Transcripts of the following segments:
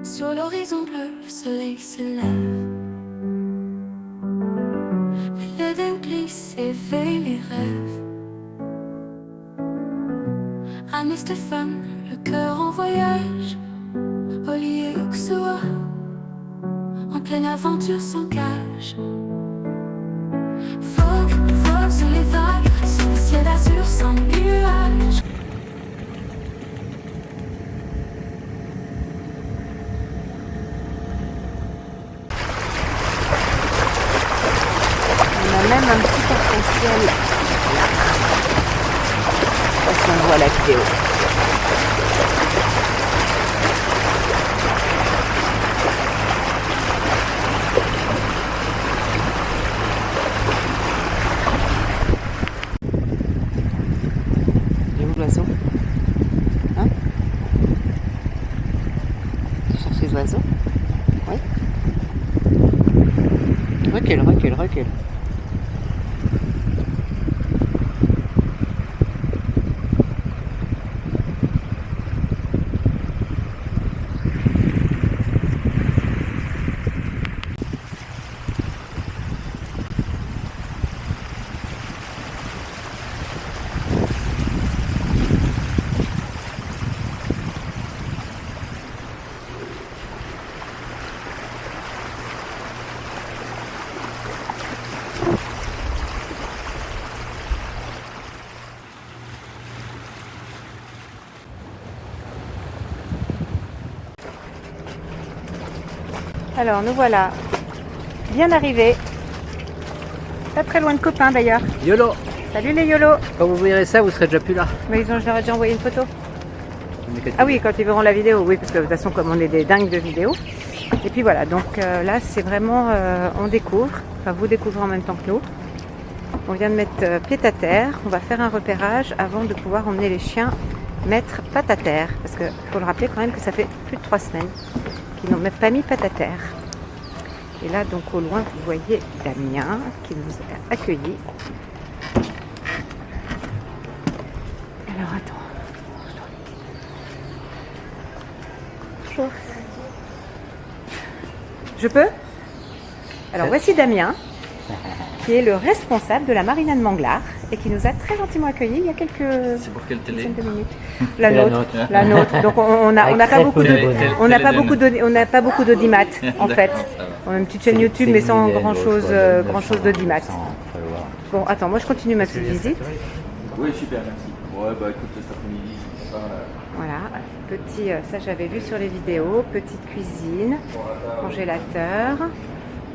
Sur l'horizon bleu, le soleil se lève. L'Éden glisse, éveille les rêves. Anne et Stéphane, le cœur en voyage. Oli et Uxua, en pleine aventure sans cage. Vogue, vogue sur les vagues, sur le ciel azur sans nuages. On a même un petit arc-en-ciel là. Je sais pas si on voit la vidéo. Il est où l'oiseau? Hein? Tu cherches les oiseaux? Oui. Recule, recule, recule. Alors nous voilà bien arrivés, pas très loin de copains d'ailleurs. YOLO! Salut les YOLO. Quand vous verrez ça, vous serez déjà plus là. Mais je leur ai déjà envoyé une photo. Ah oui, quand ils verront la vidéo, oui, parce que de toute façon comme on est des dingues de vidéos. Et puis voilà, donc là c'est vraiment, on découvre, enfin vous découvrez en même temps que nous. On vient de mettre pied à terre, on va faire un repérage avant de pouvoir emmener les chiens mettre patte à terre. Parce qu'il faut le rappeler quand même que ça fait plus de 3 semaines qu'ils n'ont même pas mis patte à terre. Et là donc au loin vous voyez Damien qui nous a accueillis. Alors attends. Bonjour. Je peux? Alors voici Damien, qui est le responsable de la marina de Manglard et qui nous a très gentiment accueillis il y a quelques C'est pour quelle télé? dizaines de minutes. La nôtre, hein. la nôtre. Donc on n'a pas beaucoup d'audimat en fait. On a une petite chaîne YouTube mais sans grand chose d'audimat. Bon attends, moi je continue ma petite visite. Oui, super, merci. Ouais, bah écoute, cet après-midi, je pas. Voilà, petit, ça j'avais vu sur les vidéos, petite cuisine, congélateur,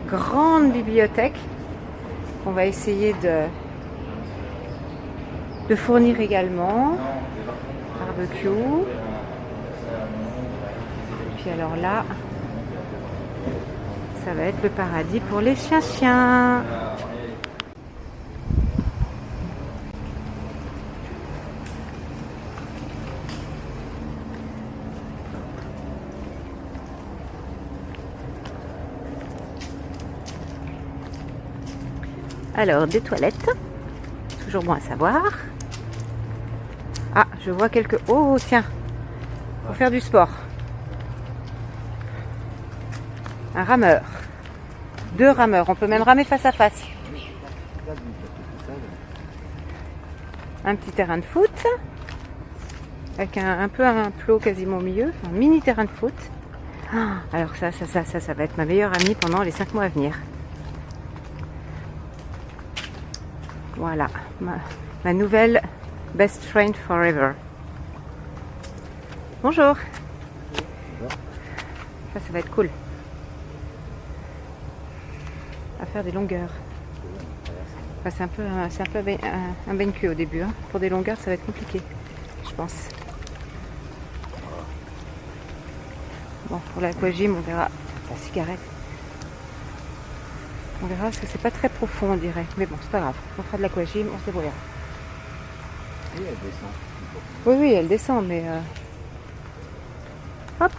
grande bibliothèque qu'on va essayer de fournir également, barbecue, et puis alors là, ça va être le paradis pour les chiens. Alors, des toilettes, toujours bon à savoir. Ah, je vois quelques... Oh, tiens, pour faire du sport. Un rameur. 2 rameurs, on peut même ramer face à face. Un petit terrain de foot, avec un peu un plot quasiment au milieu, un mini terrain de foot. Ah, alors ça va être ma meilleure amie pendant les 5 mois à venir. Voilà, ma nouvelle best friend forever. Bonjour. Ça va être cool. À faire des longueurs. Enfin, c'est un peu un barbecue au début. Hein. Pour des longueurs, ça va être compliqué, je pense. Bon, pour l'aquagym, on verra. La cigarette. On verra parce que c'est pas très profond on dirait. Mais bon, c'est pas grave. On fera de l'aquagym, on se débrouillera. Oui, elle descend. Oui, elle descend, mais... Hop.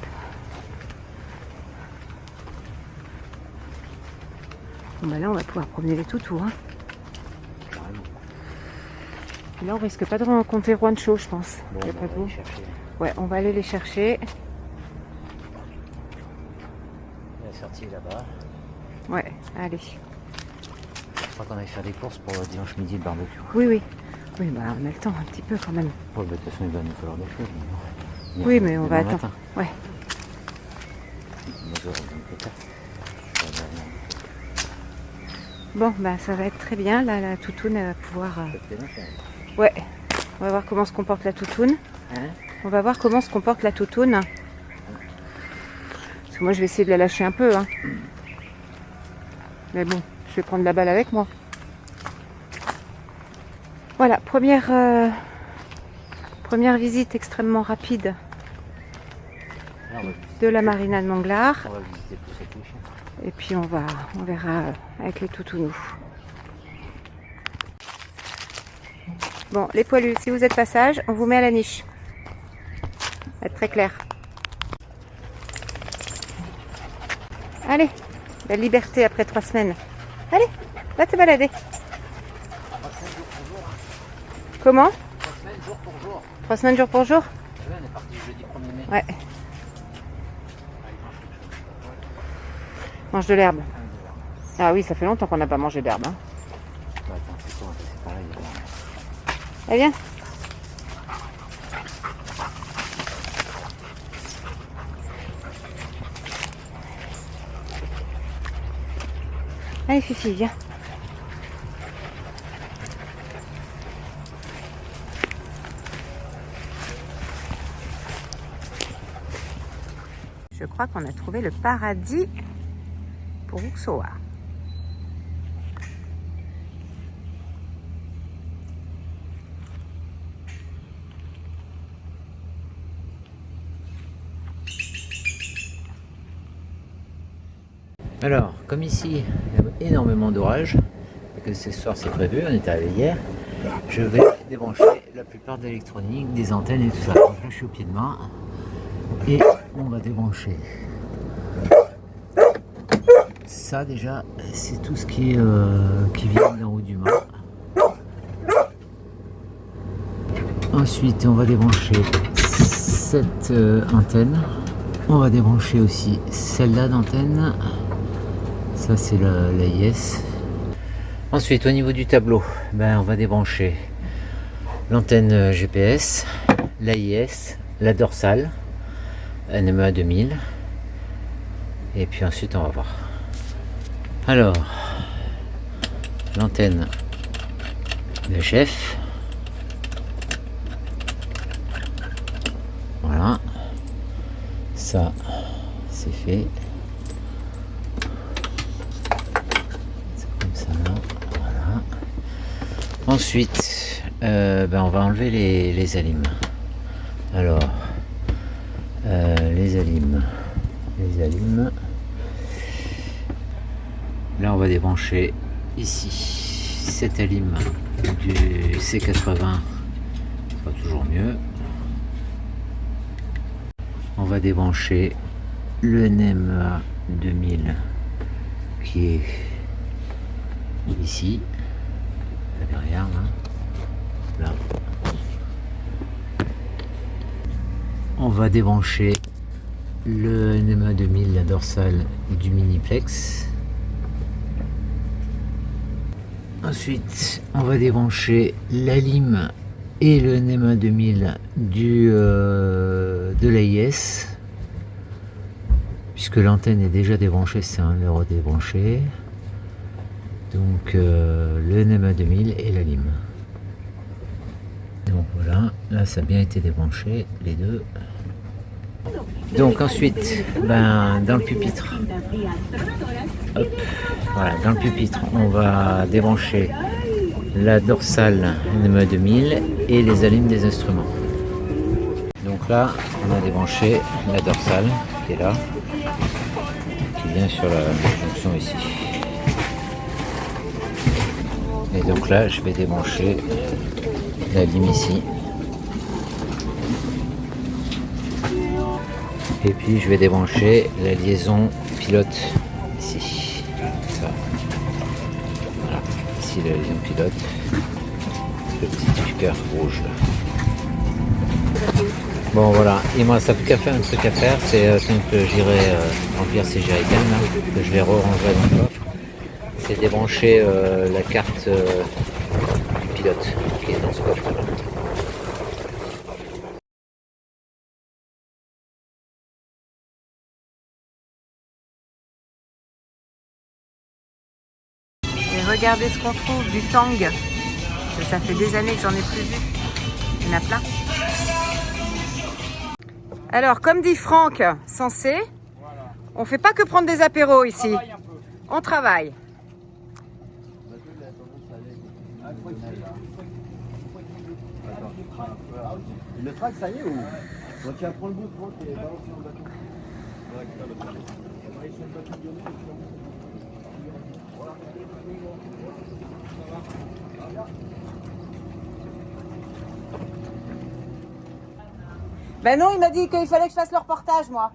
Bon, bah là, on va pouvoir promener les toutous. Hein. Et là, on risque pas de rencontrer Juancho, je pense. Bon, Il y a pas on va d'eau. aller chercher. Ouais, on va aller les chercher. est sorti là-bas. Ouais, allez. Je crois qu'on aille faire des courses pour dimanche midi le barbecue. Oui, oui. Oui, bah on a le temps un petit peu quand même. Oh, bah, de toute façon, il va nous falloir des choses. Mais Oui, mais on va demain attendre. matin. Ouais. Moi, j'aurai besoin de peut-être. Bon, bah ça va être très bien. Là, la toutoune, elle va pouvoir... C'est bien, ça. Ouais. On va voir comment se comporte la toutoune. Hein? On va voir comment se comporte la toutoune. Parce que moi, je vais essayer de la lâcher un peu. Hein. Mais bon, je vais prendre la balle avec moi. Voilà, première visite extrêmement rapide Là, on va visiter de la marina de Manglars. On va visiter plus avec les chiens. Et puis on verra avec les toutous. Bon, les poilus, si vous êtes pas sages, on vous met à la niche. Ça va être très clair. Allez, la liberté après 3 semaines. Allez, va te balader. Comment 3 semaines jour pour jour. 3 semaines jour pour jour? Ouais, on est parti jeudi 1er mai. Ouais. Mange de l'herbe. Ah oui, ça fait longtemps qu'on n'a pas mangé d'herbe. Hein. Bah, attends, c'est quoi? C'est pareil. Allez, viens. Allez, Fifi, viens. Je crois qu'on a trouvé le paradis pour Uxoa. Alors, comme ici, il y a énormément d'orages, et que ce soir c'est prévu, on est arrivé hier, je vais débrancher la plupart de l'électronique, des antennes et tout ça. Donc là, je suis au pied de main, et on va débrancher. Ça déjà, c'est tout ce qui vient d'en haut du mât. Ensuite, on va débrancher cette antenne. On va débrancher aussi celle-là d'antenne. Ça, c'est l'AIS. Ensuite, au niveau du tableau, ben, on va débrancher l'antenne GPS, l'AIS, la dorsale, NMEA 2000. Et puis ensuite, on va voir. Alors, l'antenne VHF. Voilà. Ça, c'est fait. C'est comme ça là. Voilà. Ensuite, on va enlever les alimes. Alors, les alimes. Là, on va débrancher ici cette alime du C80, pas toujours mieux. On va débrancher le NMEA 2000 qui est ici, là derrière, là. On va débrancher le NMEA 2000, la dorsale du miniplex. Ensuite, on va débrancher la lime et le NMEA 2000 de l'AIS, puisque l'antenne est déjà débranchée, c'est un le redébrancher. Donc le NMEA 2000 et la lime. Donc voilà, là ça a bien été débranché, les deux. Donc ensuite, dans le pupitre, hop, voilà, dans le pupitre, on va débrancher la dorsale NMEA 2000 et les alimes des instruments. Donc là, on a débranché la dorsale qui est là, qui vient sur la jonction ici. Et donc là, je vais débrancher la lime ici. Et puis je vais débrancher la liaison pilote ici. Ça. Voilà. Ici la liaison pilote. Le petit sticker rouge là. Bon voilà, il me reste plus qu'à faire un truc à faire, c'est quand j'irai remplir ces jerrycans là, que je vais ranger dans le coffre, c'est débrancher la carte du pilote qui est dans ce coffre là. Et regardez ce qu'on trouve, du tang. Ça fait des années que j'en ai plus vu. Il y en a plein. Alors, comme dit Franck Sensé, on fait pas que prendre des apéros ici. On travaille. Le track, ça y est ou donc tu vas prendre le bout de Franck et balancer dans le bateau. Ben non, il m'a dit qu'il fallait que je fasse le reportage, moi.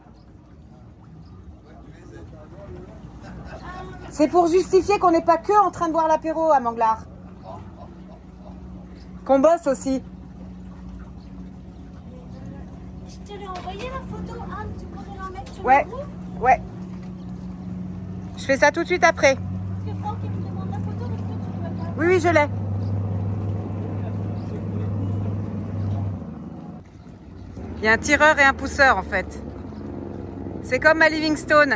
C'est pour justifier qu'on n'est pas que en train de boire l'apéro à Manglard. Qu'on bosse aussi. Je te l'ai envoyé la photo, Anne, tu pourrais la mettre sur Ouais, le groupe? ouais. Je fais ça tout de suite après. Parce que Franck, il me demande la photo, donc toi, tu peux pas. Oui, oui, je l'ai. Il y a un tireur et un pousseur en fait. C'est comme à Livingstone.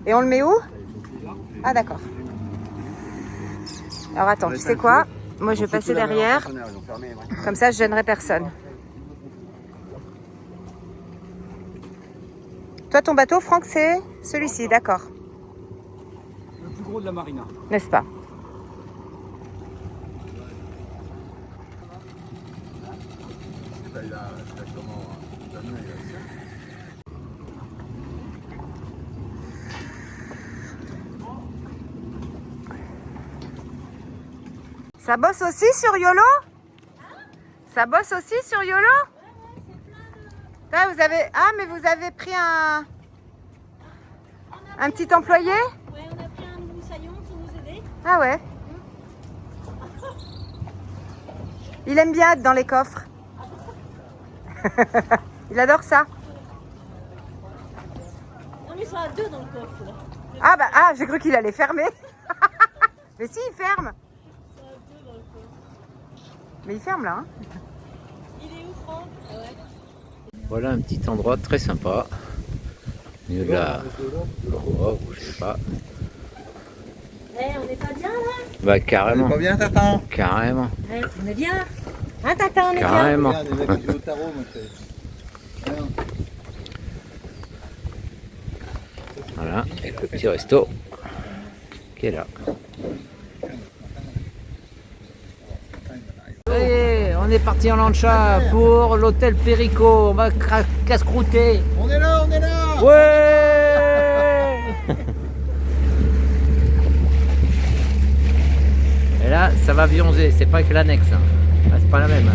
Et on le met où? Ah d'accord. Alors attends, tu sais quoi? Moi je vais passer derrière. Comme ça je gênerai personne. Toi ton bateau, Franck, c'est celui-ci, d'accord. Le plus gros de la marina. N'est-ce pas? Ça bosse aussi sur YOLO? Ça bosse aussi sur YOLO? Ah, vous avez... Ah, mais vous avez pris un petit employé? Ouais, on a pris un moussaillon qui nous aidait. Ah ouais. Il aime bien être dans les coffres. Il adore ça. Non, mais ils sont à deux dans le coffre, là. Ah bah, ah, j'ai cru qu'il allait fermer. Mais si, il ferme. Ils sont à deux dans le coffre. Mais il ferme là. Hein. Il est où, Franck? Ah ouais. Voilà un petit endroit très sympa. Au milieu de la... Oh, je sais pas. Eh, on n'est pas bien, là? Bah carrément. Pas bien, Tatan? Carrément. Ouais, on est bien. Hein, Tata, on est bien. Carrément. Regarde, les mecs qui jouent au tarot, moi, c'est... Voilà, avec le petit resto qui est là. Et on est parti en lancha pour l'hôtel Perico. On va casse-croûter. On est là, on est là! Ouais. Et là, ça va bionzer. C'est pas que l'annexe. Hein. Ah, c'est pas la même. Hein.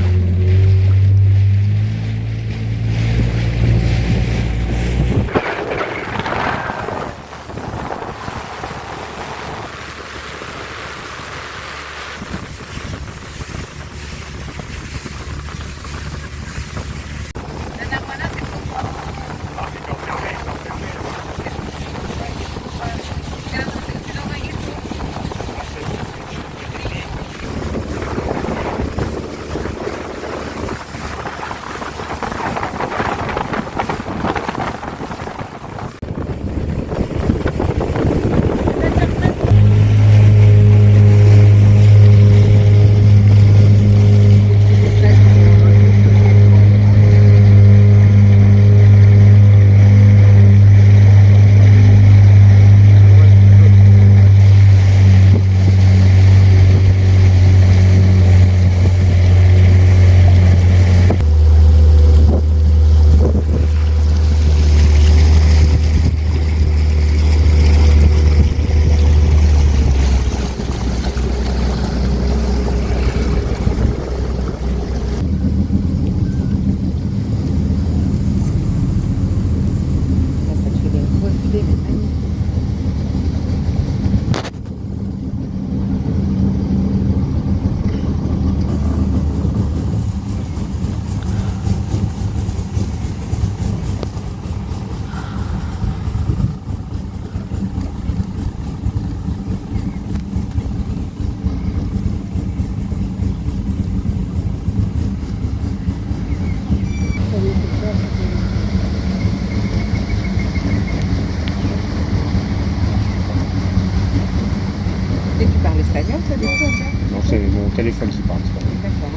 téléphone qui parle. D'accord.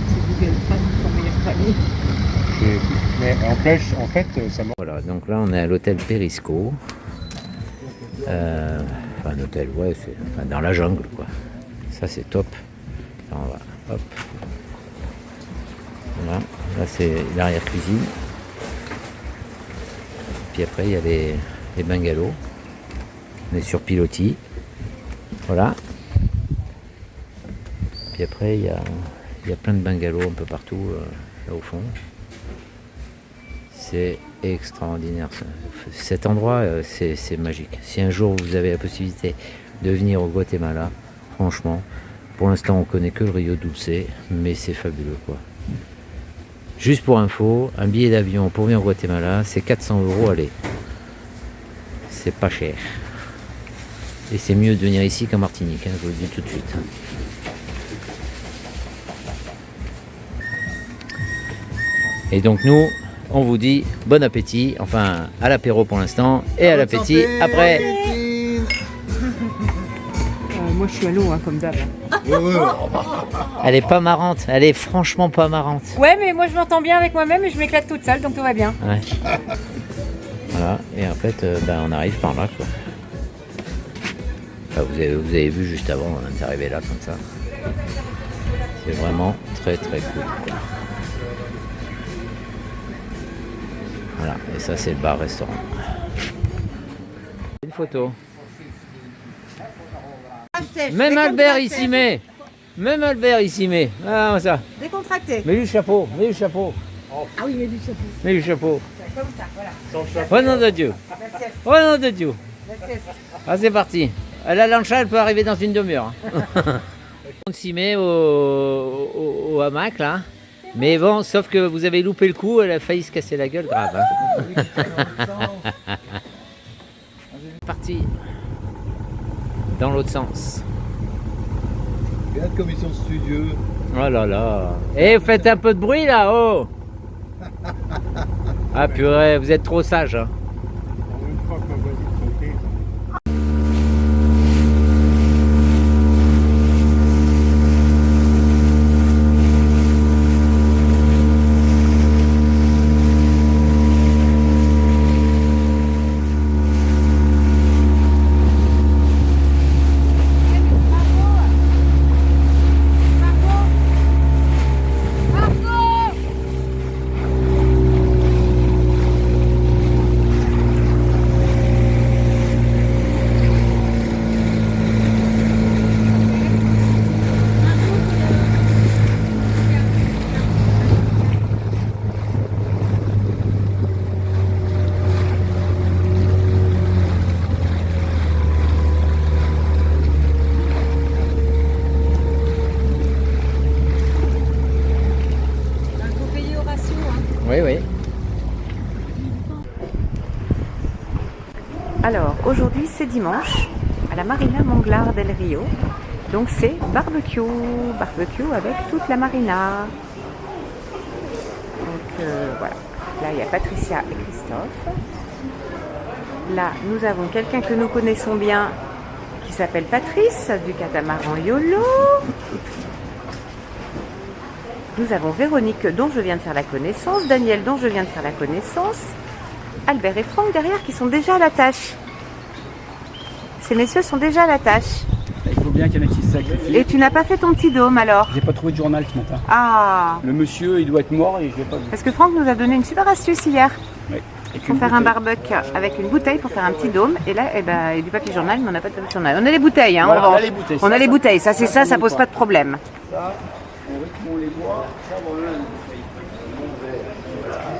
C'est Google Prime, ton meilleur ami. Mais en fait, ça m'a... Voilà, donc là on est à l'hôtel Perisco. Enfin un hôtel, ouais, c'est enfin, dans la jungle quoi. Ça c'est top. Là, on va, hop. Voilà, là c'est l'arrière-cuisine. Puis après il y a les bungalows. On est sur pilotis. Voilà. Puis après il y a plein de bungalows un peu partout là au fond. C'est extraordinaire. Cet endroit, c'est magique. Si un jour vous avez la possibilité de venir au Guatemala, franchement, pour l'instant on connaît que le Rio Dulce, mais c'est fabuleux quoi. Juste pour info, un billet d'avion pour venir au Guatemala, c'est 400 € aller. C'est pas cher. Et c'est mieux de venir ici qu'en Martinique, hein, je vous le dis tout de suite. Et donc nous, on vous dit bon appétit, enfin à l'apéro pour l'instant, et à l'appétit après. Moi je suis à l'eau hein, comme d'hab. Elle est pas marrante, elle est franchement pas marrante. Ouais mais moi je m'entends bien avec moi-même et je m'éclate toute seule donc tout va bien. Ouais. Voilà, et en fait on arrive par là quoi. Enfin, vous avez vu juste avant, on est arrivé là comme ça. C'est vraiment très très cool quoi. Voilà, et ça c'est le bar-restaurant. Une photo. Même Albert ici met. Même Albert ici met. Ah ça. Décontracté. Mets le chapeau, mets le chapeau. Ah oui, mais du chapeau. Mets le chapeau. Comme ça, voilà. Au nom de Dieu. La sieste. Au nom de Dieu. La sieste. Ah c'est parti. La lancha elle peut arriver dans une demi-heure. On s'y met au hamac là. Mais bon, sauf que vous avez loupé le coup, elle a failli se casser la gueule grave. Hein. Parti dans l'autre sens. Regarde comme ils sont studieux. Oh là là. Eh, faites un peu de bruit là, oh. Ah purée, vous êtes trop sage. Hein. Une fois qu'on va y sauter, Oui, oui. Alors, aujourd'hui c'est dimanche à la Marina Manglar del Rio. Donc c'est barbecue avec toute la marina. Donc voilà, là il y a Patricia et Christophe. Là nous avons quelqu'un que nous connaissons bien qui s'appelle Patrice du catamaran YOLO. Nous avons Véronique dont je viens de faire la connaissance, Daniel dont je viens de faire la connaissance, Albert et Franck derrière qui sont déjà à la tâche. Ces messieurs sont déjà à la tâche. Il faut bien qu'il y en ait qui se sacrifient. Et tu n'as pas fait ton petit dôme alors? J'ai pas trouvé de journal ce matin. Ah. Le monsieur, il doit être mort et je l'ai pas vu. Parce que Franck nous a donné une super astuce hier. Ouais. Pour faire un barbecue avec une bouteille, pour faire un petit dôme. Et là, et du papier journal, mais on n'a pas de papier journal. On a les bouteilles, hein. Voilà, on a les bouteilles. On a les bouteilles, ça c'est ça pose pas de problème. Ça, on les boit, ça, voilà.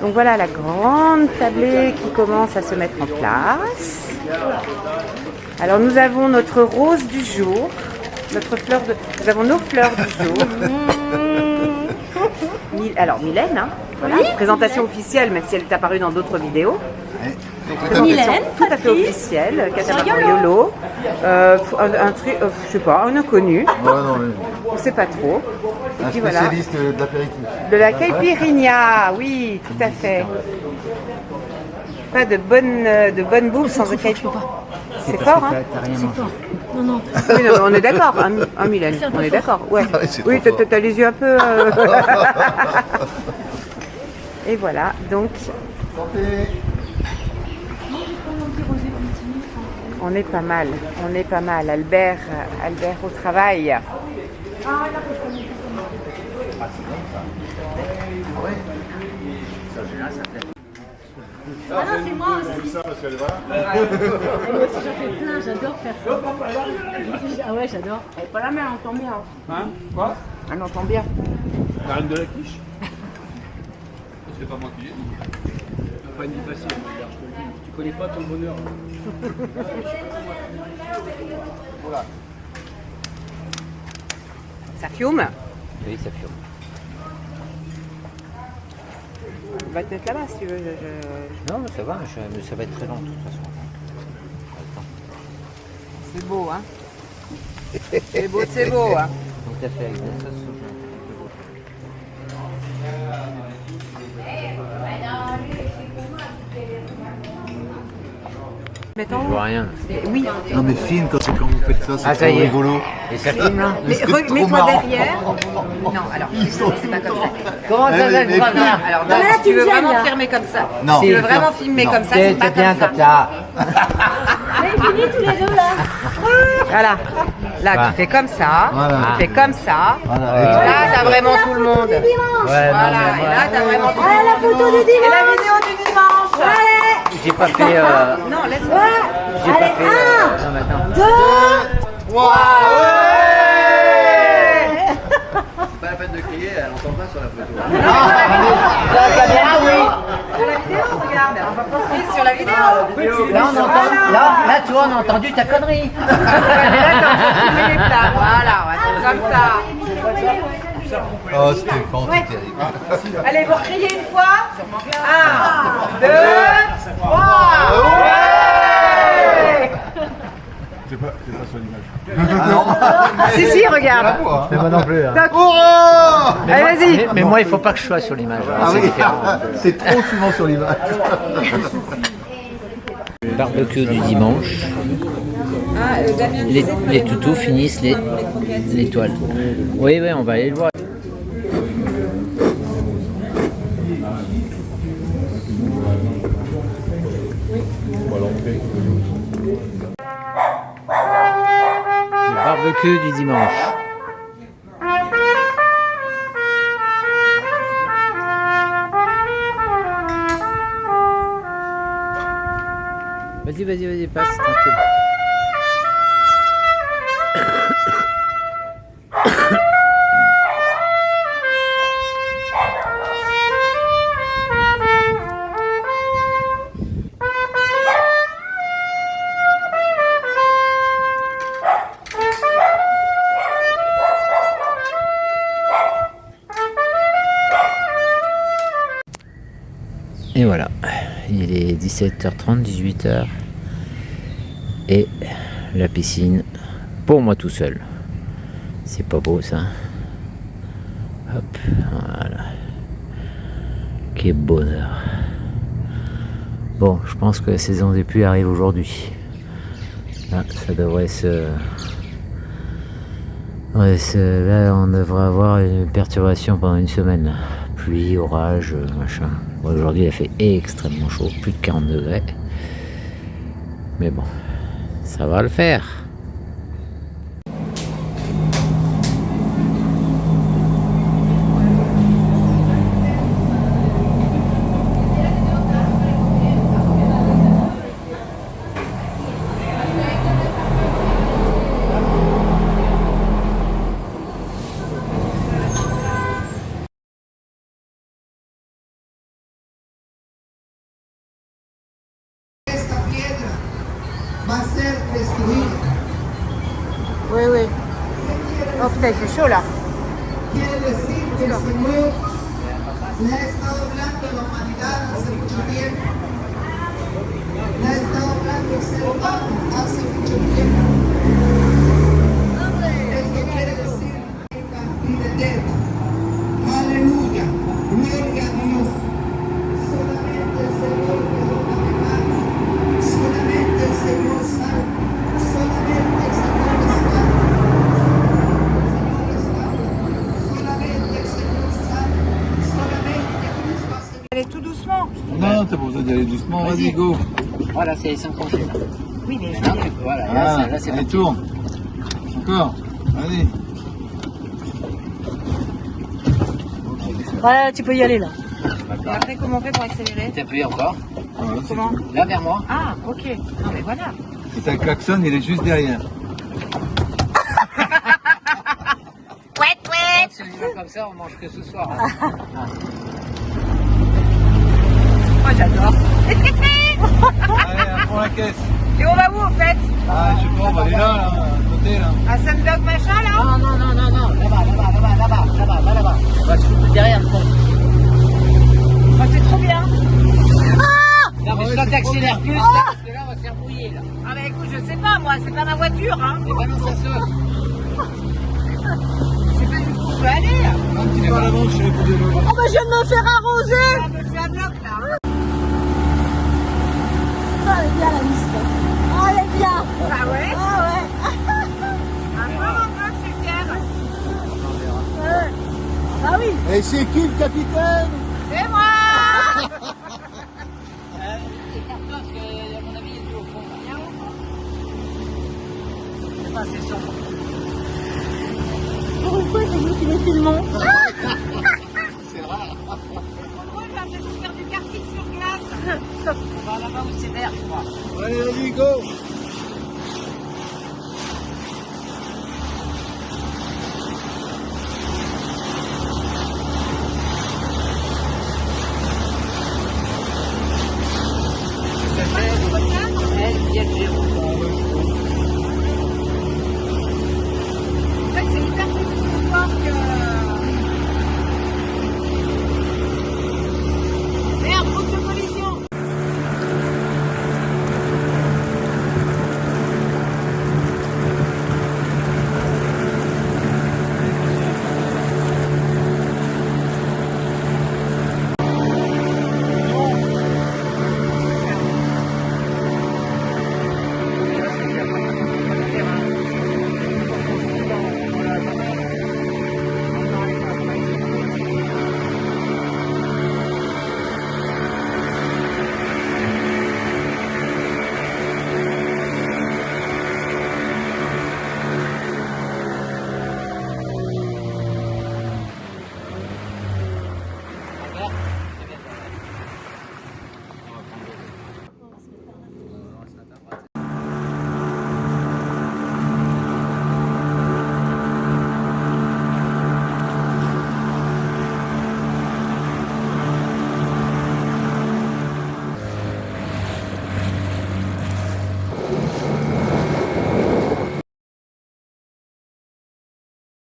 Donc voilà la grande tablée qui commence à se mettre en place. Alors nous avons notre rose du jour, notre fleur de... Nous avons nos fleurs du jour. Alors Mylène, hein, voilà, présentation officielle, même si elle est apparue dans d'autres vidéos. Donc, présentation tout à fait officielle, catamaran YOLO. Un truc, je sais pas, un inconnu. Ouais, non, mais... On sait pas trop. Et Un puis voilà. spécialiste de l'apéritif. De la caipirinha, oui, tout à fait. Pas de bonne bouffe sans caipirinha. C'est fort, hein? Non, non. Oui, non, mais on est d'accord, hein, Mylène, on est d'accord. Ouais. Ah oui, c'est Oui, trop fort. t'as les yeux un peu. Et voilà, donc on est pas mal, on est pas mal. Albert au travail. Ah non, c'est moi aussi. Moi aussi, j'en fais plein, j'adore faire ça. Ah ouais, j'adore. Elle est pas là, mais elle entend bien. Hein? Quoi? Elle entend bien. La reine de la quiche? C'est pas moi qui l'ai dit. Pas une vie facile, regarde, je te le dis. Tu connais pas ton bonheur. Voilà. Ça fume. Oui, ça fume. On va te mettre là-bas si tu veux. Non, mais ça va, mais ça va être très long de toute façon. C'est beau, hein. C'est beau, c'est beau, hein. Donc t'as fait avec de la sauce soja. Mettons. Je vois rien. Oui. Non mais film quand vous faites ça, c'est Ah, ça trop y est. rigolo. Et ça filme là? Mais c'est trop mets-toi marrant. derrière. Non, alors, c'est pas comme ça. Comment ça Mais- va, mais je vois bien? Alors, Non, mais là, si tu tu veux me gênes, vraiment là. filmer comme ça. Non. Si tu veux Si, vraiment non. filmer Non. comme ça, c'est pas bien comme comme ça. ça. Allez, finis tous les deux là. Voilà. Là, Voilà. tu fais comme ça. Voilà. Tu fais comme ça. Voilà. Là, t'as vraiment tout le monde. Ouais, Voilà. non, mais Et là, t'as vraiment tout le Ah, monde. la photo du Et la dimanche. vidéo du dimanche. Allez, j'ai pas fait. Non, laisse-moi. J'ai pas allez, fait. Non, mais attends. 2. C'est pas la peine de crier, elle entend pas sur la photo. Ah oui. Sur la vidéo, regarde. Oui, sur la vidéo. Là, on entend. Là, tu vois, on a entendu ta connerie. Là, t'es en train de filmer les plats. Voilà, on va faire comme ça. Oh Stéphane, c'est terrible. Allez, vous recriez une fois. 1, 2, 3. C'est pas sur l'image. Ah non. Si, regarde. C'est pas non plus. Toc. Oh Allez, vas-y. Mais moi, il faut pas que je sois sur l'image. Ah C'est oui, différent. c'est trop souvent sur l'image. Barbecue du dimanche. Les toutous finissent les toiles. Oui, on va aller le voir. Le barbecue du dimanche. Vas-y, passe, tranquille. Et voilà, il est 17h30, 18h. Et la piscine pour moi tout seul. C'est pas beau ça. Hop, voilà. Quel bonheur. Bon, je pense que la saison des pluies arrive aujourd'hui. Là, ça devrait se... Ouais, là, on devrait avoir une perturbation pendant une semaine. Pluie, orage, machin. Bon, aujourd'hui, il a fait extrêmement chaud, plus de 40 degrés. Mais bon, ça va le faire. Va a ser destruida. Oui. Oh putain, il fait chaud là. Quiere decir que el Señor le ha estado hablando a la humanidad hace mucho tiempo. Le ha estado hablando al ser humano hace mucho tiempo. Esto quiere decir vida eterna. Aleluya. Gloria a Dios. Solamente el Señor perdona pecados. Solamente el Señor salva. Solamente el Señor Non, t'as pas besoin d'y aller doucement, vas-y, go. Voilà, c'est sans congé. Là. Oui, mais Maintenant, voilà, là, c'est allez, parti. tourne. Encore, allez. Ouais, tu peux y aller là. Et après, comment on fait pour accélérer? T'appuies encore. Voilà, c'est Comment? tout. Là, vers moi. Ah, ok. Non, mais voilà. Et ta klaxon, il est juste derrière. Celui-là comme ça, on mange que ce soir. Moi, j'adore. Allez, à fond la caisse. Et on va où, en fait? Ah, je sais pas, on va aller là, à côté, là. À Sundog machin, là? Non, non, non, non, non, là-bas. On va se foutre derrière le pont. Oh, c'est trop bien. Non, mais soit t'accélères plus, là, parce que là, on va se faire brouiller, là. Ah, bah écoute, je sais pas, moi, c'est pas ma voiture, hein. Et ben non, ça saute. Je sais pas jusqu'où on peut aller, là. Un petit peu à l'avant, je sais pour des lots. Oh, bah, je viens de me faire arroser. Ah, mais je suis à bloc, là. Ah, elle est bien la liste. Ah, elle est bien. Ah ouais? Ah, ouais. Un peu, je suis fière. Ouais. Ah oui. Et c'est qui le capitaine? C'est moi. Écarte-toi, parce que, à mon avis, il est plus au fond. C'est pas assez sombre. Pour une fois, c'est nous qui les filmons. C'est rare. Moi, j'ai l'impression de faire du karting sur glace. On va là-bas où c'est vert, je crois. Allez, vas-y, go.